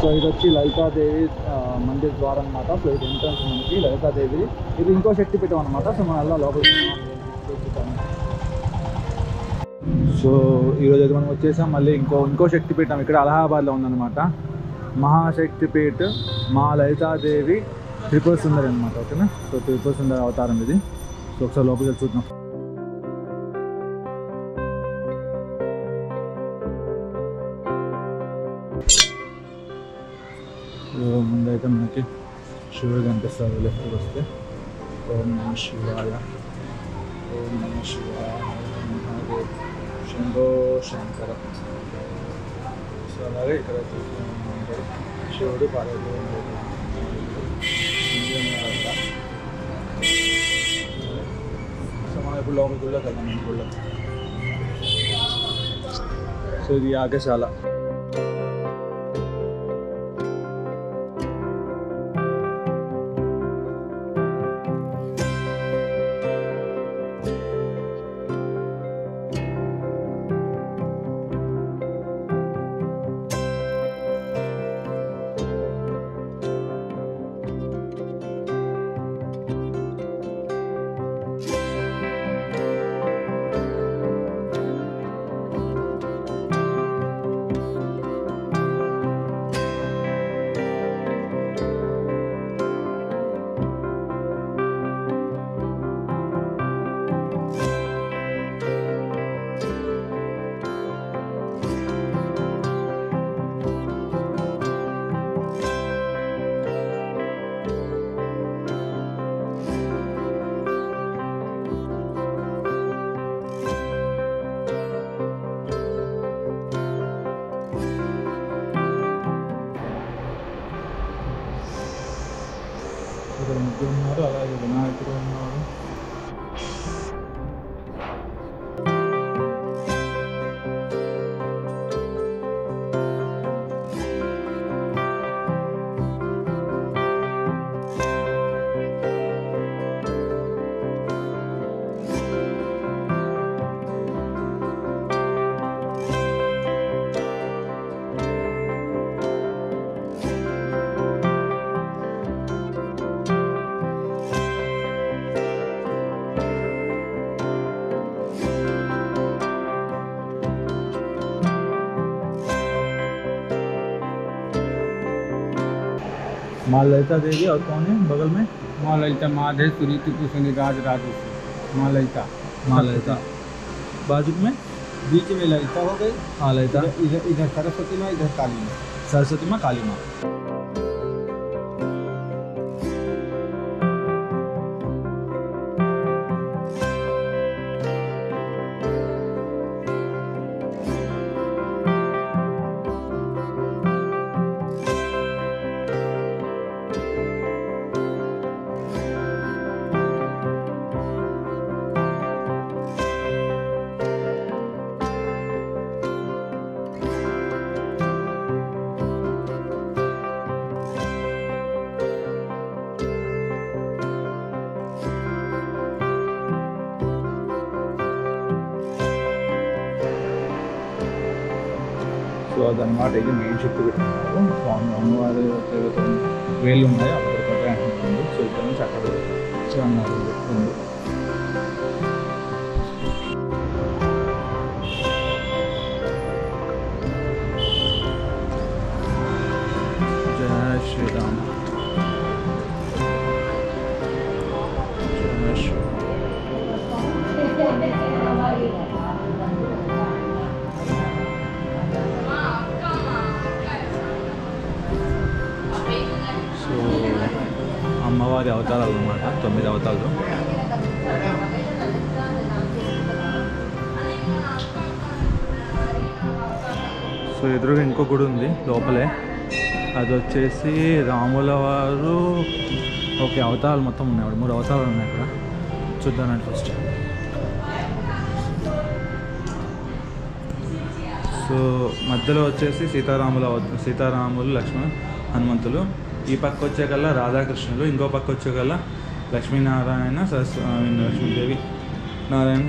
So ఇది వచ్చి లలితాదేవి మందిర్ ద్వారం అనమాట. సో ఇది ఎంట్రన్స్ మనకి లలితాదేవి. ఇది ఇంకో శక్తిపీఠం అనమాట. సో మనం అలా లోపలికి చూస్తాము. సో ఈరోజు అయితే మనం వచ్చేసాం. మళ్ళీ ఇంకో శక్తిపీఠం ఇక్కడ అలహాబాద్లో ఉందన్నమాట. మహాశక్తిపీఠ మా లలితాదేవి త్రిపుర సుందరి అనమాట. ఓకేనా. సో త్రిపుర సుందరి అవతారం ఇది. సో ఒకసారి లోపలికి చూద్దాం. ముందైతే మనకి శివుడు కనిపిస్తారు. లెఫ్ట్కి వస్తే ఓం నమః శివాయ, ఓం నమః శివాయ, మహాదేవ్, శంభో శంకర. సో అలాగే ఇక్కడ శివుడు పార్వతి. సో మనం ఇప్పుడు లోపల గుళ్ళకి వెళ్దాం. గుళ్ళ సో ఇది యాగశాల. ఇక్కడ ముగ్గురు ఉన్నారు. అలాగే వినాయకుడు ఉన్నారు. माँ ललिता देवी और कौन है बगल में? माँ ललिता माधेश्वरी त्रिपुर सुंदरी राजेश्वरी। माँ ललिता बाजू में बीच में ललिता हो गई। हाँ ललिता। इधर इधर सरस्वती माँ, इधर काली माँ। सरस्वती माँ, काली माँ। సో అదనమాట ఇది మెయిన్ శక్తి పెట్టుకున్నారు. స్వామి అమ్మవారి వేళ్ళు ఉన్నాయి అక్కడికొక అంటుంది. సో ఇక్కడ నుంచి అక్కడ అన్నారు ఉంది. జయ శ్రీరామ్. జయ శ్రీ. సో అమ్మవారి అవతారాలు అన్నమాట, 9 అవతారాలు. సో ఎదురుగా ఇంకో గుడి ఉంది లోపలే. అది వచ్చేసి రాముల వారు. ఓకే, అవతారాలు మొత్తం ఉన్నాయి. 3 అవతారాలు ఉన్నాయి అక్కడ. చూద్దానండి ఫస్ట్. సో మధ్యలో వచ్చేసి సీతారాములు, లక్ష్మణ్, హనుమంతులు. ఈ పక్క వచ్చేకల్లా రాధాకృష్ణులు. ఇంకో పక్క వచ్చేకల్లా లక్ష్మీనారాయణ, లక్ష్మీదేవి, నారాయణ